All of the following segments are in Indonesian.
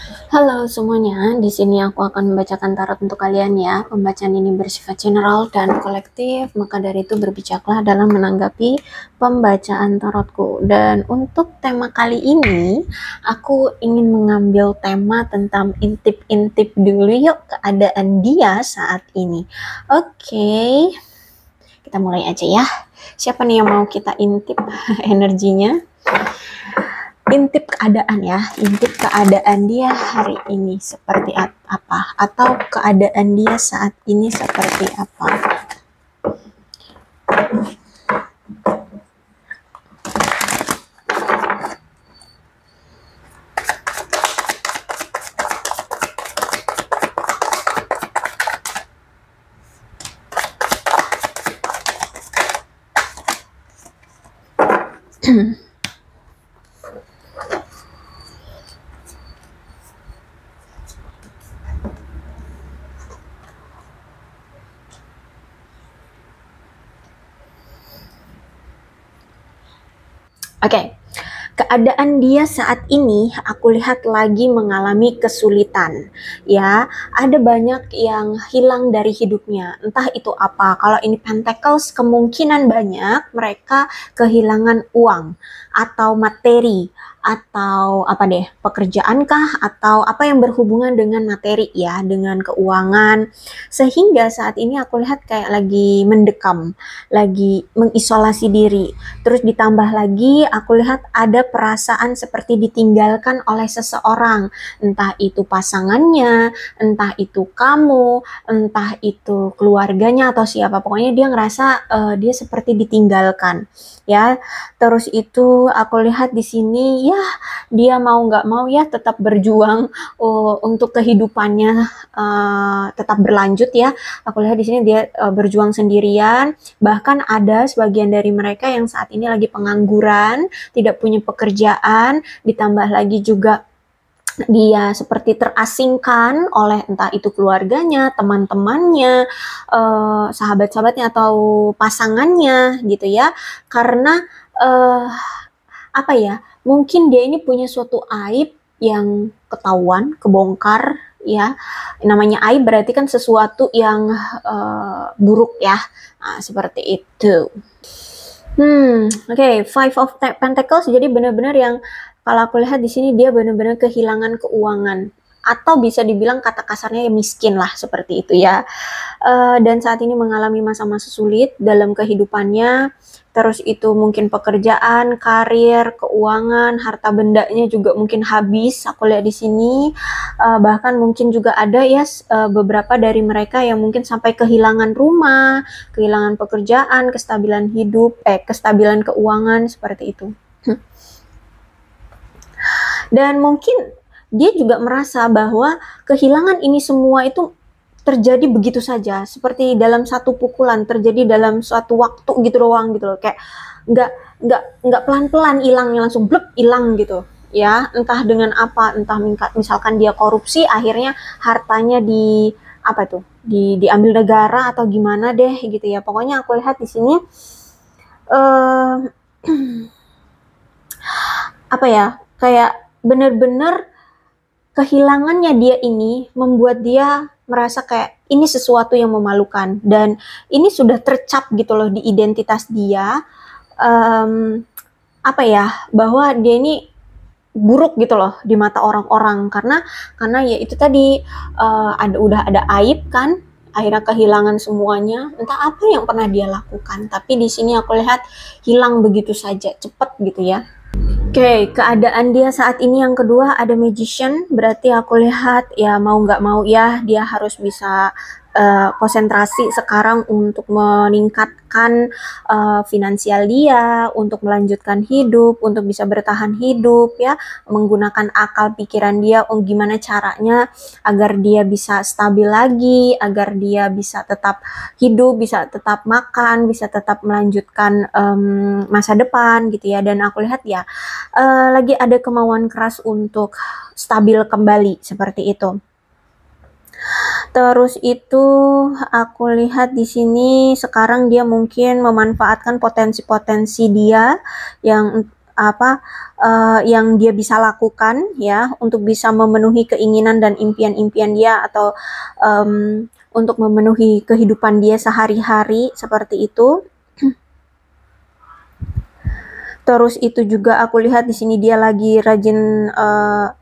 Halo semuanya, di sini aku akan membacakan tarot untuk kalian ya. Pembacaan ini bersifat general dan kolektif, maka dari itu berbijaklah dalam menanggapi pembacaan tarotku. Dan untuk tema kali ini, aku ingin mengambil tema tentang intip-intip dulu yuk keadaan dia saat ini. Oke, kita mulai aja ya. Siapa nih yang mau kita intip energinya? Intip keadaan ya, intip keadaan dia hari ini seperti apa, atau keadaan dia saat ini seperti apa. Oke, keadaan dia saat ini aku lihat lagi mengalami kesulitan. Ya, ada banyak yang hilang dari hidupnya. Entah itu apa. Kalau ini Pentacles, kemungkinan banyak mereka kehilangan uang atau materi atau apa deh, pekerjaan kah atau apa yang berhubungan dengan materi ya, dengan keuangan. Sehingga saat ini aku lihat kayak lagi mendekam, lagi mengisolasi diri. Terus ditambah lagi aku lihat ada perasaan seperti ditinggalkan oleh seseorang, entah itu pasangannya, entah itu kamu, entah itu keluarganya atau siapa. Pokoknya dia ngerasa dia seperti ditinggalkan, ya. Terus itu aku lihat di sini ya dia mau nggak mau ya tetap berjuang untuk kehidupannya tetap berlanjut ya. Aku lihat di sini dia berjuang sendirian. Bahkan ada sebagian dari mereka yang saat ini lagi pengangguran, tidak punya pekerjaan, ditambah lagi juga dia seperti terasingkan oleh entah itu keluarganya, teman-temannya, sahabat-sahabatnya atau pasangannya gitu ya. Karena apa ya? Mungkin dia ini punya suatu aib yang ketahuan, kebongkar ya. Namanya aib berarti kan sesuatu yang buruk ya. Nah, seperti itu. Oke, Five of Pentacles jadi benar-benar yang kalau aku lihat di sini dia benar-benar kehilangan keuangan atau bisa dibilang kata kasarnya ya miskin lah seperti itu ya. Dan saat ini mengalami masa-masa sulit dalam kehidupannya. Terus itu mungkin pekerjaan, karir, keuangan, harta bendanya juga mungkin habis. Aku lihat di sini bahkan mungkin juga ada ya beberapa dari mereka yang mungkin sampai kehilangan rumah, kehilangan pekerjaan, kestabilan hidup, kestabilan keuangan seperti itu. Dan mungkin dia juga merasa bahwa kehilangan ini semua itu terjadi begitu saja, seperti dalam satu pukulan, terjadi dalam suatu waktu gitu doang gitu loh, kayak nggak nggak pelan-pelan hilangnya langsung blek hilang gitu ya, entah dengan apa, entah misalkan dia korupsi akhirnya hartanya di apa tuh diambil negara atau gimana deh gitu ya. Pokoknya aku lihat di sini uh, apa ya, kayak bener-bener kehilangannya dia ini membuat dia merasa kayak ini sesuatu yang memalukan dan ini sudah tercap gitu loh di identitas dia, apa ya, bahwa dia ini buruk gitu loh di mata orang-orang karena ya itu tadi udah ada aib kan, akhirnya kehilangan semuanya, entah apa yang pernah dia lakukan, tapi di sini aku lihat hilang begitu saja cepet gitu ya. Oke, keadaan dia saat ini yang kedua ada magician, berarti aku lihat ya mau nggak mau ya dia harus bisa konsentrasi sekarang untuk meningkatkan finansial dia, untuk melanjutkan hidup, untuk bisa bertahan hidup ya, menggunakan akal pikiran dia, gimana caranya agar dia bisa stabil lagi, agar dia bisa tetap hidup, bisa tetap makan, bisa tetap melanjutkan masa depan gitu ya. Dan aku lihat ya lagi ada kemauan keras untuk stabil kembali seperti itu. Terus itu aku lihat di sini sekarang dia mungkin memanfaatkan potensi-potensi dia yang yang dia bisa lakukan ya untuk bisa memenuhi keinginan dan impian-impian dia, atau untuk memenuhi kehidupan dia sehari-hari seperti itu. Terus itu juga aku lihat di sini dia lagi rajin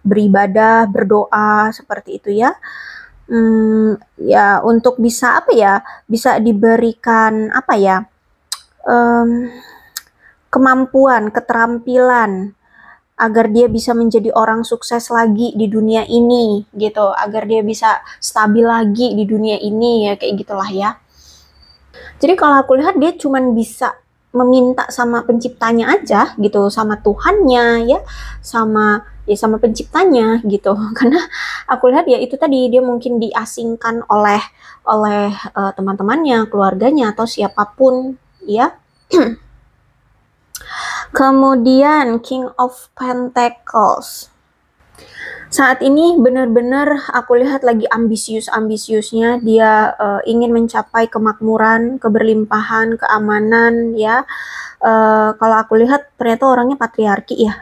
beribadah, berdoa seperti itu ya. Ya untuk bisa bisa diberikan kemampuan, keterampilan agar dia bisa menjadi orang sukses lagi di dunia ini gitu, agar dia bisa stabil lagi di dunia ini ya, kayak gitulah ya. Jadi kalau aku lihat dia cuman bisa meminta sama penciptanya aja gitu, sama Tuhannya ya, sama penciptanya gitu. Karena aku lihat ya itu tadi, dia mungkin diasingkan oleh teman-temannya, keluarganya, atau siapapun ya. Kemudian King of Pentacles. Saat ini benar-benar aku lihat lagi ambisiusnya dia, ingin mencapai kemakmuran, keberlimpahan, keamanan ya. Kalau aku lihat ternyata orangnya patriarki ya.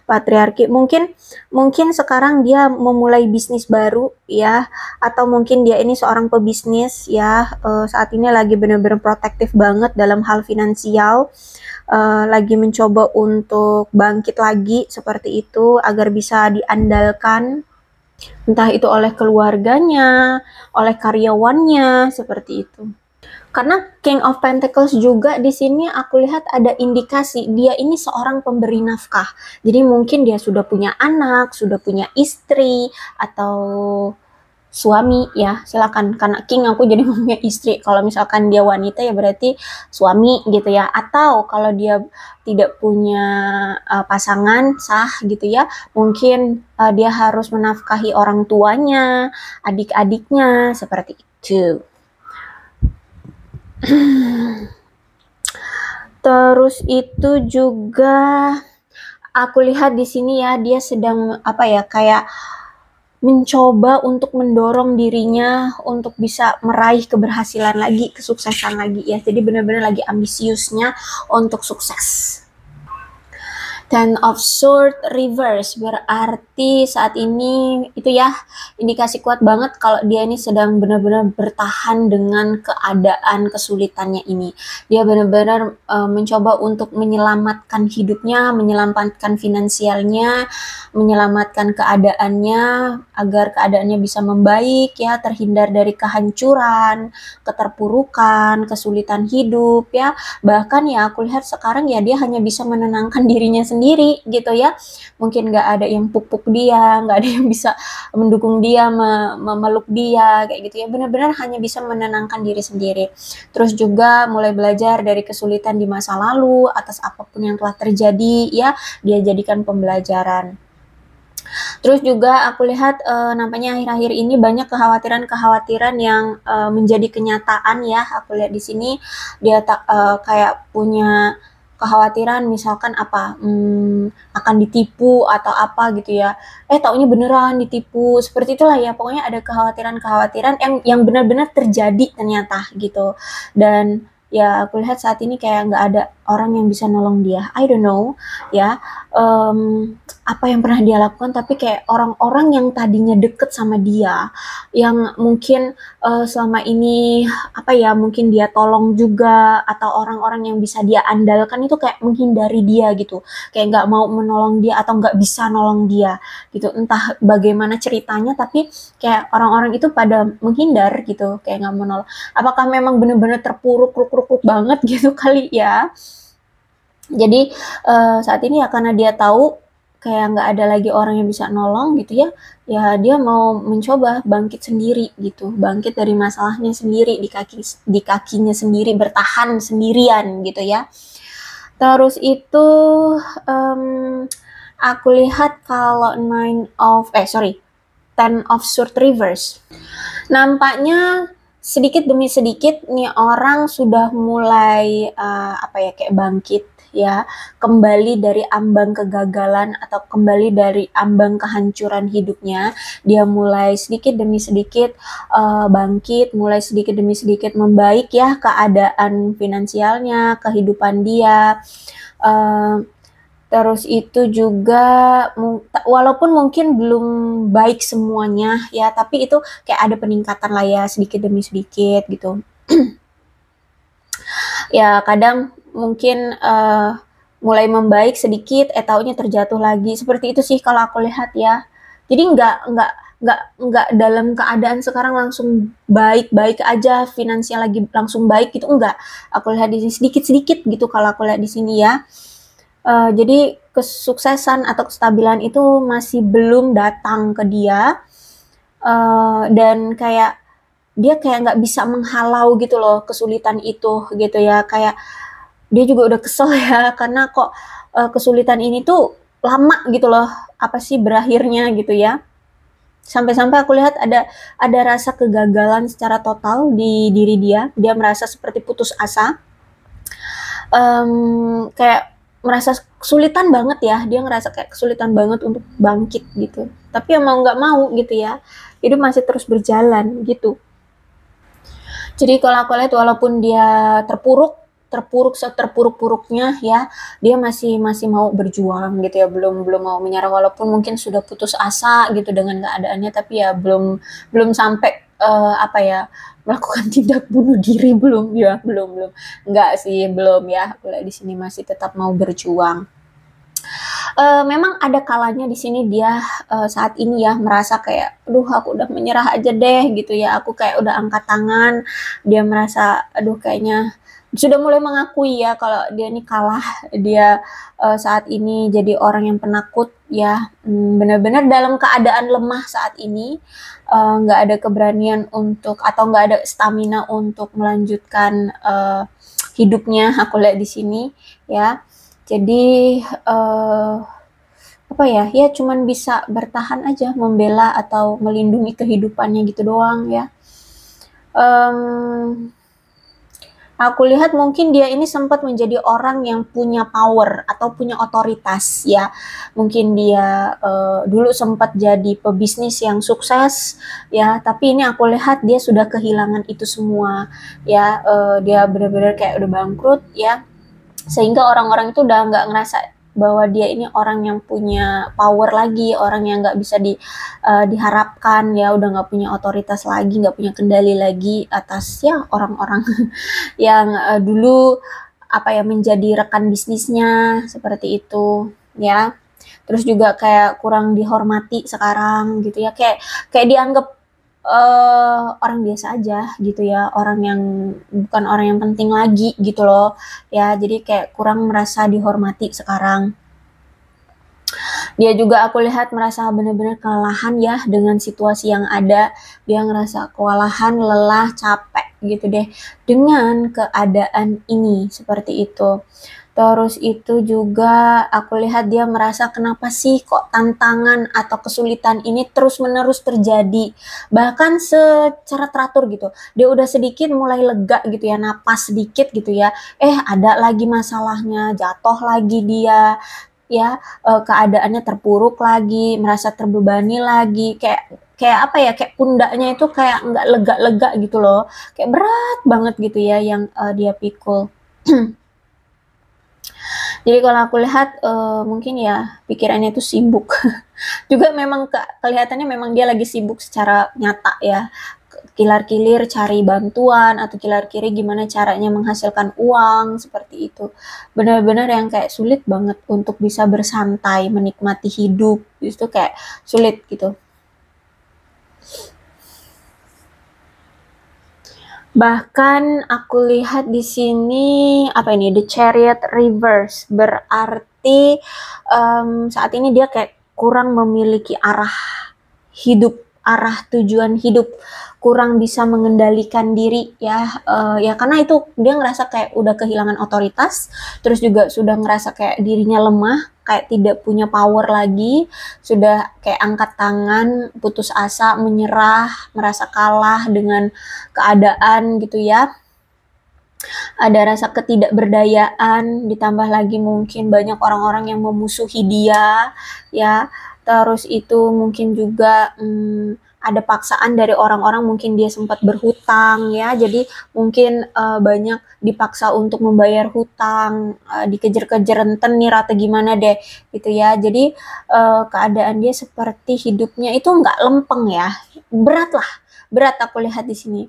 Patriarki, mungkin sekarang dia memulai bisnis baru ya, atau mungkin dia ini seorang pebisnis ya. Saat ini lagi benar-benar protektif banget dalam hal finansial. Lagi mencoba untuk bangkit lagi seperti itu agar bisa diandalkan, entah itu oleh keluarganya, oleh karyawannya, seperti itu. Karena King of Pentacles juga di sini aku lihat ada indikasi dia ini seorang pemberi nafkah. Jadi mungkin dia sudah punya anak, sudah punya istri, atau suami ya, silakan. Karena King aku jadi ngomongnya istri. Kalau misalkan dia wanita ya berarti suami gitu ya. Atau kalau dia tidak punya pasangan sah gitu ya, mungkin dia harus menafkahi orang tuanya, adik-adiknya, seperti itu. Terus itu juga aku lihat di sini ya, dia sedang kayak mencoba untuk mendorong dirinya untuk bisa meraih keberhasilan lagi, kesuksesan lagi ya. Jadi benar-benar lagi ambisiusnya untuk sukses. Ten of Swords reverse berarti saat ini itu ya indikasi kuat banget kalau dia ini sedang benar-benar bertahan dengan keadaan kesulitannya ini. Dia benar-benar mencoba untuk menyelamatkan hidupnya, menyelamatkan finansialnya, menyelamatkan keadaannya agar keadaannya bisa membaik ya, terhindar dari kehancuran, keterpurukan, kesulitan hidup ya. Bahkan ya aku lihat sekarang ya dia hanya bisa menenangkan dirinya sendiri gitu ya. Mungkin nggak ada yang puk-puk dia, nggak ada yang bisa mendukung dia, memeluk dia kayak gitu ya. Benar-benar hanya bisa menenangkan diri sendiri. Terus juga mulai belajar dari kesulitan di masa lalu atas apapun yang telah terjadi ya, dia jadikan pembelajaran. Terus juga aku lihat nampaknya akhir-akhir ini banyak kekhawatiran-kekhawatiran yang menjadi kenyataan ya. Aku lihat di sini dia kayak punya kekhawatiran misalkan akan ditipu atau apa gitu ya. Taunya beneran ditipu. Seperti itulah ya. Pokoknya ada kekhawatiran-kekhawatiran yang benar-benar terjadi ternyata gitu. Dan ya aku lihat saat ini kayak nggak ada orang yang bisa nolong dia. I don't know ya. Apa yang pernah dia lakukan, tapi kayak orang-orang yang tadinya deket sama dia, yang mungkin selama ini mungkin dia tolong juga, atau orang-orang yang bisa dia andalkan itu kayak menghindari dia gitu, kayak nggak mau menolong dia atau nggak bisa nolong dia gitu. Entah bagaimana ceritanya, tapi kayak orang-orang itu pada menghindar gitu, kayak nggak menolong. Apakah memang benar-benar terpuruk banget gitu kali ya. Jadi saat ini ya karena dia tahu kayak nggak ada lagi orang yang bisa nolong gitu ya, ya dia mau mencoba bangkit sendiri gitu, bangkit dari masalahnya sendiri, di kakinya sendiri, bertahan sendirian gitu ya. Terus itu aku lihat kalau Ten of Swords reverse, nampaknya sedikit demi sedikit nih orang sudah mulai kayak bangkit ya, kembali dari ambang kegagalan atau kembali dari ambang kehancuran hidupnya. Dia mulai sedikit demi sedikit bangkit, mulai sedikit demi sedikit membaik ya keadaan finansialnya, kehidupan dia. Terus itu juga walaupun mungkin belum baik semuanya ya, tapi itu kayak ada peningkatan lah ya, sedikit demi sedikit gitu. Ya kadang mungkin mulai membaik sedikit, taunya terjatuh lagi. Seperti itu sih kalau aku lihat ya. Jadi nggak dalam keadaan sekarang langsung baik-baik aja, finansial lagi langsung baik gitu, enggak. Aku lihat di sini sedikit-sedikit gitu kalau aku lihat di sini ya. Jadi kesuksesan atau kestabilan itu masih belum datang ke dia, dan kayak dia kayak nggak bisa menghalau gitu loh kesulitan itu gitu ya, kayak dia juga udah kesel ya karena kok kesulitan ini tuh lama gitu loh, apa sih berakhirnya gitu ya. Sampai-sampai aku lihat ada rasa kegagalan secara total di diri dia. Dia merasa seperti putus asa, kayak merasa kesulitan banget ya, dia ngerasa kayak kesulitan banget untuk bangkit gitu. Tapi ya mau nggak mau gitu ya, hidup masih terus berjalan gitu. Jadi kalau aku lihat walaupun dia terpuruk seterpuruk-puruknya ya, dia masih masih mau berjuang gitu ya, belum belum mau menyerah walaupun mungkin sudah putus asa gitu dengan keadaannya, tapi ya belum belum sampai apa ya, melakukan tindak bunuh diri, belum ya, belum enggak sih, belum ya. Aku lihat di sini masih tetap mau berjuang. Memang ada kalanya di sini dia saat ini ya merasa kayak, aduh aku udah menyerah aja deh gitu ya, aku kayak udah angkat tangan. Dia merasa, aduh kayaknya sudah mulai mengakui ya kalau dia ini kalah, dia saat ini jadi orang yang penakut ya, benar-benar dalam keadaan lemah saat ini, nggak ada keberanian untuk atau nggak ada stamina untuk melanjutkan hidupnya. Aku lihat di sini ya. Jadi apa ya, ya cuman bisa bertahan aja, membela atau melindungi kehidupannya gitu doang ya. Aku lihat mungkin dia ini sempat menjadi orang yang punya power atau punya otoritas ya. Mungkin dia dulu sempat jadi pebisnis yang sukses ya, tapi ini aku lihat dia sudah kehilangan itu semua ya. Dia benar-benar kayak udah bangkrut ya, sehingga orang-orang itu udah nggak ngerasa bahwa dia ini orang yang punya power lagi, orang yang nggak bisa diharapkan ya, udah nggak punya otoritas lagi, nggak punya kendali lagi atas ya orang-orang yang dulu apa ya menjadi rekan bisnisnya seperti itu ya. Terus juga kayak kurang dihormati sekarang gitu ya, kayak kayak dianggap orang biasa aja gitu ya, orang yang bukan orang yang penting lagi gitu loh ya. Jadi kayak kurang merasa dihormati sekarang. Dia juga aku lihat merasa benar-benar kelelahan ya dengan situasi yang ada. Dia ngerasa kewalahan, lelah, capek gitu deh dengan keadaan ini seperti itu. Terus itu juga aku lihat dia merasa kenapa sih kok tantangan atau kesulitan ini terus-menerus terjadi. Bahkan secara teratur gitu. Dia udah sedikit mulai lega gitu ya, napas sedikit gitu ya. Ada lagi masalahnya, jatuh lagi dia ya, keadaannya terpuruk lagi, merasa terbebani lagi, kayak kayak apa ya, kayak pundaknya itu kayak nggak lega-lega gitu loh. Kayak berat banget gitu ya yang dia pikul. Jadi kalau aku lihat mungkin ya pikirannya itu sibuk. Juga memang kelihatannya memang dia lagi sibuk secara nyata ya. Kilar-kilir cari bantuan atau kilar-kilir gimana caranya menghasilkan uang seperti itu. Benar-benar yang kayak sulit banget untuk bisa bersantai, menikmati hidup. Itu kayak sulit gitu. Bahkan aku lihat di sini apa ini, The Chariot reverse, berarti saat ini dia kayak kurang memiliki arah hidup, arah tujuan hidup, kurang bisa mengendalikan diri ya, ya karena itu dia ngerasa kayak udah kehilangan otoritas, terus juga sudah ngerasa kayak dirinya lemah, kayak tidak punya power lagi, sudah kayak angkat tangan, putus asa, menyerah, merasa kalah dengan keadaan gitu ya. Ada rasa ketidakberdayaan, ditambah lagi mungkin banyak orang-orang yang memusuhi dia ya. Terus itu mungkin juga ada paksaan dari orang-orang, mungkin dia sempat berhutang ya, jadi mungkin banyak dipaksa untuk membayar hutang, dikejar-kejar rentenir atau gimana deh gitu ya. Jadi keadaan dia seperti hidupnya itu nggak lempeng ya, berat lah, berat aku lihat di sini.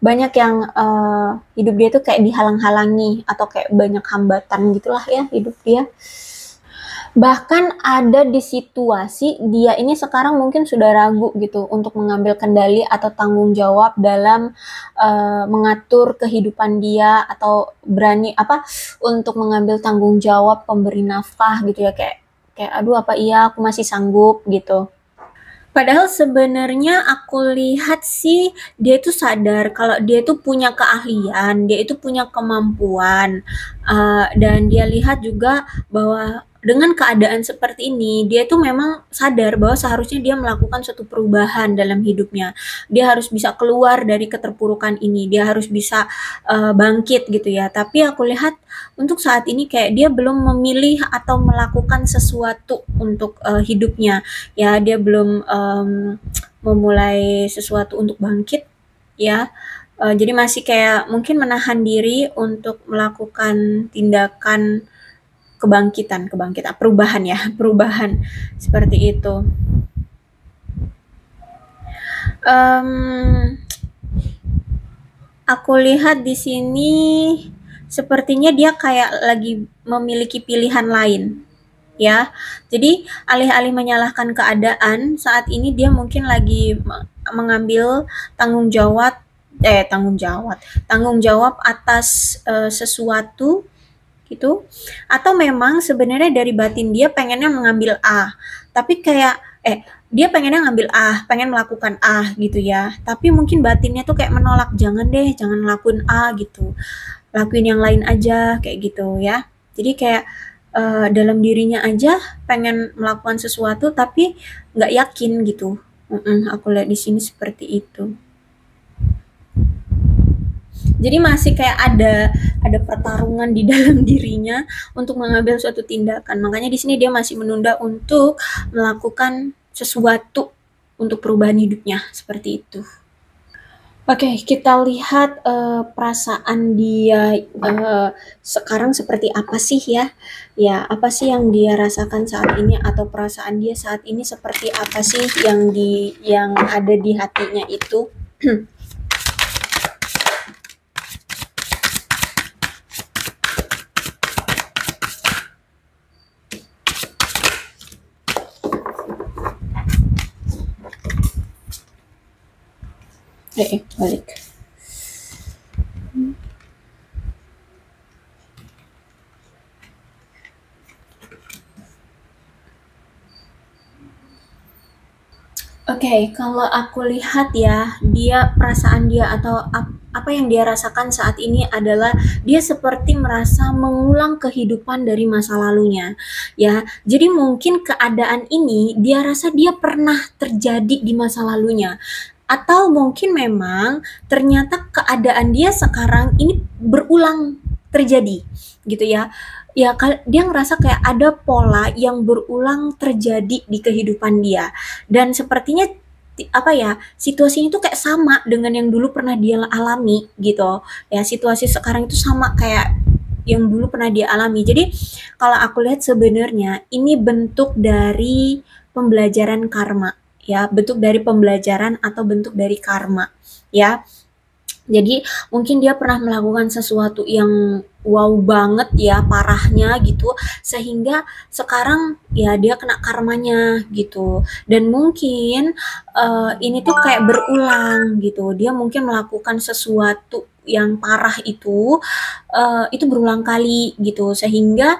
Banyak yang hidup dia tuh kayak dihalang-halangi atau kayak banyak hambatan gitulah ya hidup dia. Bahkan ada di situasi dia ini sekarang mungkin sudah ragu gitu untuk mengambil kendali atau tanggung jawab dalam mengatur kehidupan dia, atau berani untuk mengambil tanggung jawab pemberi nafkah gitu ya, kayak kayak aduh apa iya aku masih sanggup gitu. Padahal sebenarnya aku lihat sih dia itu sadar kalau dia itu punya keahlian, dia itu punya kemampuan, dan dia lihat juga bahwa dengan keadaan seperti ini, dia itu memang sadar bahwa seharusnya dia melakukan suatu perubahan dalam hidupnya. Dia harus bisa keluar dari keterpurukan ini, dia harus bisa bangkit gitu ya. Tapi aku lihat untuk saat ini kayak dia belum memilih atau melakukan sesuatu untuk hidupnya. Ya, dia belum memulai sesuatu untuk bangkit ya. Jadi masih kayak mungkin menahan diri untuk melakukan tindakan kebangkitan, perubahan ya, perubahan seperti itu. Aku lihat di sini sepertinya dia kayak lagi memiliki pilihan lain ya. Jadi alih-alih menyalahkan keadaan, saat ini dia mungkin lagi mengambil tanggung jawab tanggung jawab atas sesuatu gitu. Atau memang sebenarnya dari batin dia pengennya mengambil A, tapi kayak dia pengennya ngambil A, pengen melakukan A gitu ya. Tapi mungkin batinnya tuh kayak menolak, jangan deh, jangan lakuin A gitu. Lakuin yang lain aja kayak gitu ya. Jadi kayak dalam dirinya aja pengen melakukan sesuatu tapi nggak yakin gitu. Aku lihat di sini seperti itu. Jadi masih kayak ada pertarungan di dalam dirinya untuk mengambil suatu tindakan. Makanya di sini dia masih menunda untuk melakukan sesuatu untuk perubahan hidupnya seperti itu. Oke, kita lihat perasaan dia sekarang seperti apa sih ya? Ya, apa sih yang dia rasakan saat ini, atau perasaan dia saat ini seperti apa sih yang ada di hatinya itu? Balik. Oke, kalau aku lihat ya, perasaan dia atau apa yang dia rasakan saat ini adalah dia seperti merasa mengulang kehidupan dari masa lalunya. Ya, jadi mungkin keadaan ini dia rasa dia pernah terjadi di masa lalunya. Atau mungkin memang ternyata keadaan dia sekarang ini berulang terjadi gitu ya. Ya, dia ngerasa kayak ada pola yang berulang terjadi di kehidupan dia, dan sepertinya situasinya itu kayak sama dengan yang dulu pernah dia alami gitu ya. Situasi sekarang itu sama kayak yang dulu pernah dia alami. Jadi kalau aku lihat sebenarnya ini bentuk dari pembelajaran karma ya, bentuk dari pembelajaran atau bentuk dari karma ya. Jadi mungkin dia pernah melakukan sesuatu yang wow banget ya, parahnya gitu, sehingga sekarang ya dia kena karmanya gitu. Dan mungkin ini tuh kayak berulang gitu. Dia mungkin melakukan sesuatu yang parah itu berulang kali gitu, sehingga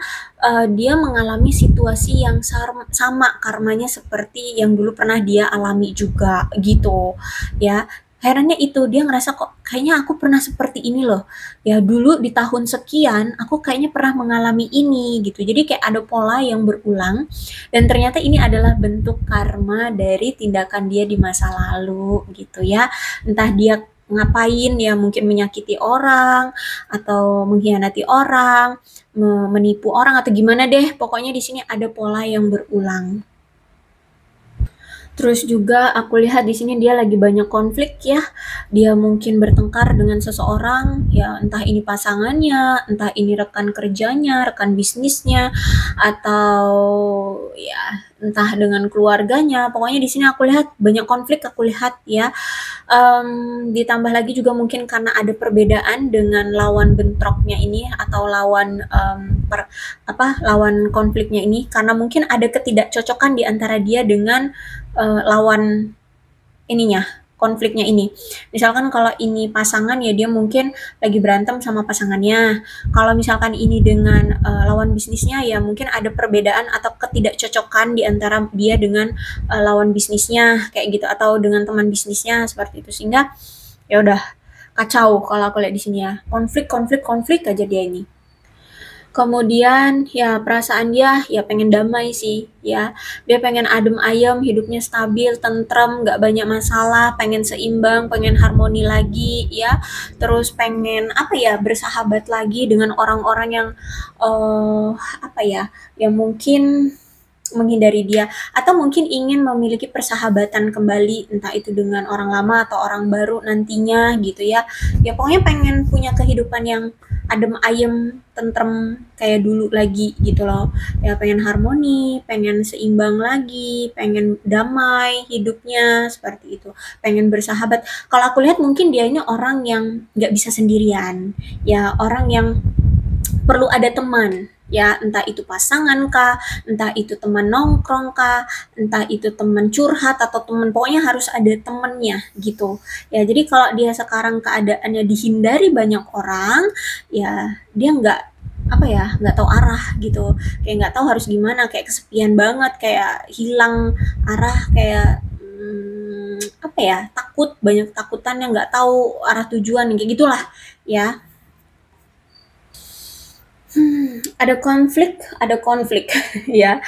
dia mengalami situasi yang sama karmanya seperti yang dulu pernah dia alami juga gitu ya. Herannya itu, dia ngerasa kok kayaknya aku pernah seperti ini loh. Ya dulu di tahun sekian aku kayaknya pernah mengalami ini gitu. Jadi kayak ada pola yang berulang, dan ternyata ini adalah bentuk karma dari tindakan dia di masa lalu gitu ya. Entah dia ngapain ya, mungkin menyakiti orang atau mengkhianati orang, menipu orang atau gimana deh. Pokoknya di sini ada pola yang berulang. Terus juga aku lihat di sini dia lagi banyak konflik ya. Dia mungkin bertengkar dengan seseorang, ya entah ini pasangannya, entah ini rekan kerjanya, rekan bisnisnya, atau ya entah dengan keluarganya. Pokoknya di sini aku lihat banyak konflik aku lihat ya. Ditambah lagi juga mungkin karena ada perbedaan dengan lawan bentroknya ini atau lawan lawan konfliknya ini, karena mungkin ada ketidakcocokan di antara dia dengan lawan ininya, konfliknya ini. Misalkan kalau ini pasangan ya dia mungkin lagi berantem sama pasangannya. Kalau misalkan ini dengan lawan bisnisnya ya mungkin ada perbedaan atau ketidakcocokan di antara dia dengan lawan bisnisnya kayak gitu, atau dengan teman bisnisnya seperti itu, sehingga ya udah kacau kalau aku lihat di sini ya. Konflik aja dia ini. Kemudian ya perasaan dia ya pengen damai sih ya. Dia pengen adem ayem, hidupnya stabil, tentrem, nggak banyak masalah, pengen seimbang, pengen harmoni lagi ya. Terus pengen apa ya, bersahabat lagi dengan orang-orang yang apa ya, yang mungkin menghindari dia, atau mungkin ingin memiliki persahabatan kembali, entah itu dengan orang lama atau orang baru nantinya gitu ya. Ya pokoknya pengen punya kehidupan yang adem ayem, tentrem kayak dulu lagi gitu loh. Ya pengen harmoni, pengen seimbang lagi, pengen damai hidupnya seperti itu. Pengen bersahabat. Kalau aku lihat mungkin dia ini orang yang nggak bisa sendirian. Ya orang yang perlu ada teman, ya entah itu pasangan kah, entah itu teman nongkrong kah, entah itu teman curhat atau teman, pokoknya harus ada temennya gitu ya. Jadi kalau dia sekarang keadaannya dihindari banyak orang, ya dia nggak apa ya, nggak tahu arah gitu, kayak nggak tahu harus gimana, kayak kesepian banget, kayak hilang arah, kayak apa ya, takut, banyak takutan yang nggak tahu arah tujuan kayak gitulah ya. Ada konflik ya.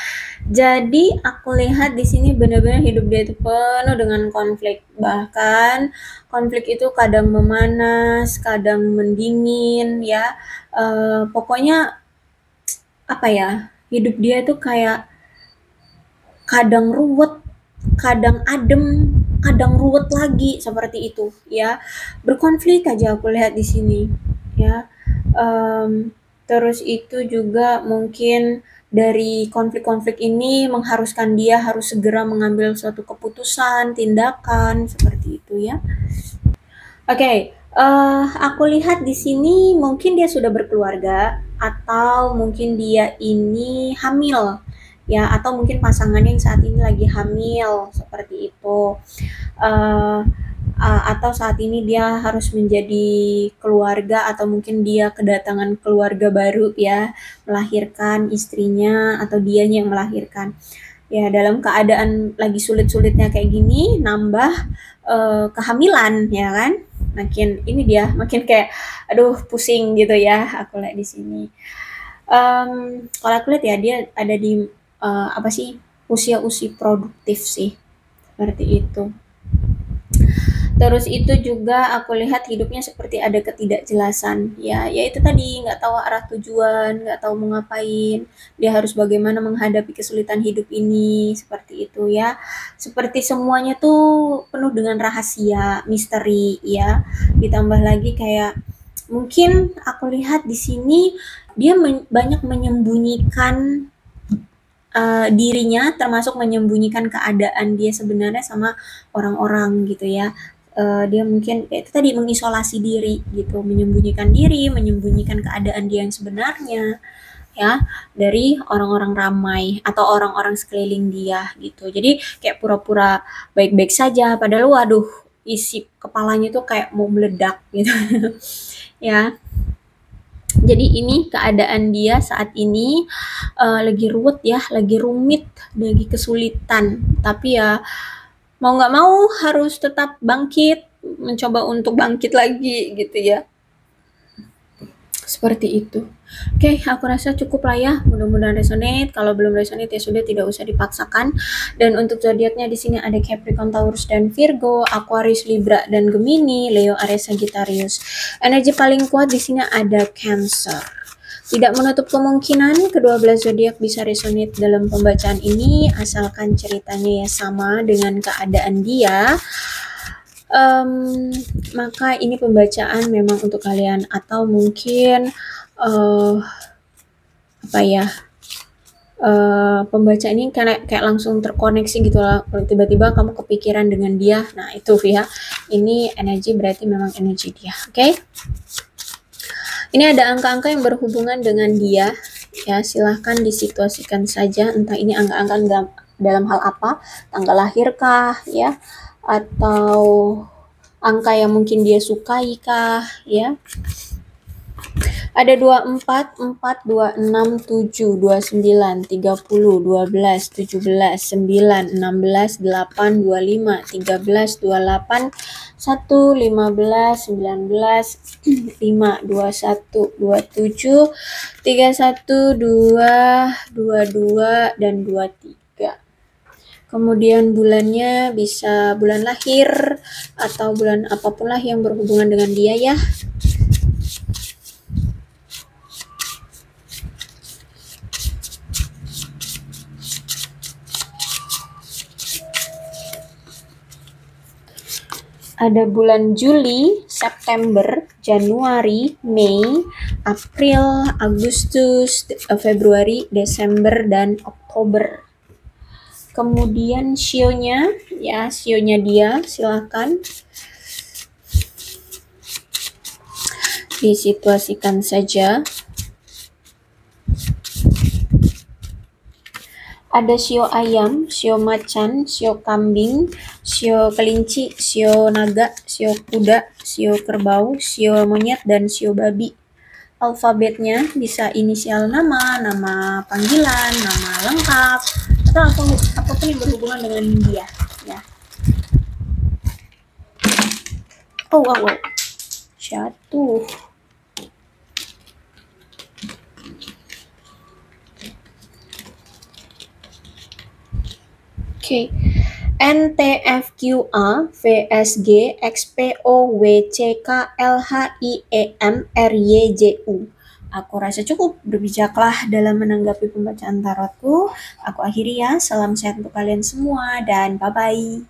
Jadi aku lihat di sini benar-benar hidup dia itu penuh dengan konflik. Bahkan konflik itu kadang memanas, kadang mendingin ya. Pokoknya apa ya? Hidup dia itu kayak kadang ruwet, kadang adem, kadang ruwet lagi seperti itu ya. Berkonflik aja aku lihat di sini ya. Terus itu juga mungkin dari konflik-konflik ini mengharuskan dia harus segera mengambil suatu keputusan, tindakan seperti itu ya. Oke, aku lihat di sini mungkin dia sudah berkeluarga atau mungkin dia ini hamil ya, atau mungkin pasangannya yang saat ini lagi hamil seperti itu. Uh, atau saat ini dia harus menjadi keluarga, atau mungkin dia kedatangan keluarga baru ya, melahirkan istrinya atau dianya yang melahirkan. Ya dalam keadaan lagi sulit-sulitnya kayak gini, nambah kehamilan ya kan, makin ini dia makin kayak aduh pusing gitu ya aku lihat di sini. Kalau aku lihat ya dia ada di apa sih, usia-usia produktif sih seperti itu. Terus itu juga aku lihat hidupnya seperti ada ketidakjelasan ya, yaitu tadi nggak tahu arah tujuan, nggak tahu mau ngapain, dia harus bagaimana menghadapi kesulitan hidup ini seperti itu ya. Seperti semuanya tuh penuh dengan rahasia, misteri ya. Ditambah lagi kayak mungkin aku lihat di sini dia banyak menyembunyikan dirinya, termasuk menyembunyikan keadaan dia sebenarnya sama orang-orang gitu ya. Dia mungkin ya itu tadi mengisolasi diri gitu, menyembunyikan diri, menyembunyikan keadaan dia yang sebenarnya ya dari orang-orang ramai atau orang-orang sekeliling dia gitu. Jadi kayak pura-pura baik-baik saja padahal waduh isi kepalanya tuh kayak mau meledak gitu. Ya. Jadi ini keadaan dia saat ini lagi ruwet ya, lagi rumit, lagi kesulitan. Tapi ya mau nggak mau harus tetap bangkit, mencoba untuk bangkit lagi gitu ya. Seperti itu. Oke, aku rasa cukup lah ya. Mudah-mudahan resonate. Kalau belum resonate ya sudah, tidak usah dipaksakan. Dan untuk zodiaknya di sini ada Capricorn, Taurus dan Virgo, Aquarius, Libra dan Gemini, Leo, Aries, Sagittarius. Energi paling kuat di sini ada Cancer. Tidak menutup kemungkinan kedua belas zodiak bisa resonate dalam pembacaan ini, asalkan ceritanya ya sama dengan keadaan dia. Maka ini pembacaan memang untuk kalian, atau mungkin pembacaan ini kayak langsung terkoneksi gitu lah, tiba-tiba kamu kepikiran dengan dia. Nah itu ya, ini energi berarti memang energi dia. Oke? Ini ada angka-angka yang berhubungan dengan dia ya, silahkan disituasikan saja, entah ini angka-angka dalam hal apa, tanggal lahir kah ya, atau angka yang mungkin dia sukai kah ya. Ada 24, 4, 26, 7, 29, 30, 12, 17, 9, 16, 8, 25, 13, 28, 1, 15, 19, 5, 21, 27, 31, 2, 22, dan 23. Kemudian bulannya bisa bulan lahir atau bulan apapun lah yang berhubungan dengan dia ya. Ada bulan Juli, September, Januari, Mei, April, Agustus, Februari, Desember, dan Oktober. Kemudian shio-nya, ya shio-nya dia silahkan disituasikan saja. Ada shio ayam, shio macan, shio kambing, shio kelinci, shio naga, shio kuda, shio kerbau, shio monyet, dan shio babi. Alfabetnya bisa inisial nama, nama panggilan, nama lengkap, atau apapun yang berhubungan dengan dia ya. Oh wow, jatuh. Oke. NTFQA VSG XPOWCKLHIEMRYJU. Aku rasa cukup berbijaklah dalam menanggapi pembacaan tarotku. Aku akhiri ya. Salam sehat untuk kalian semua dan bye-bye.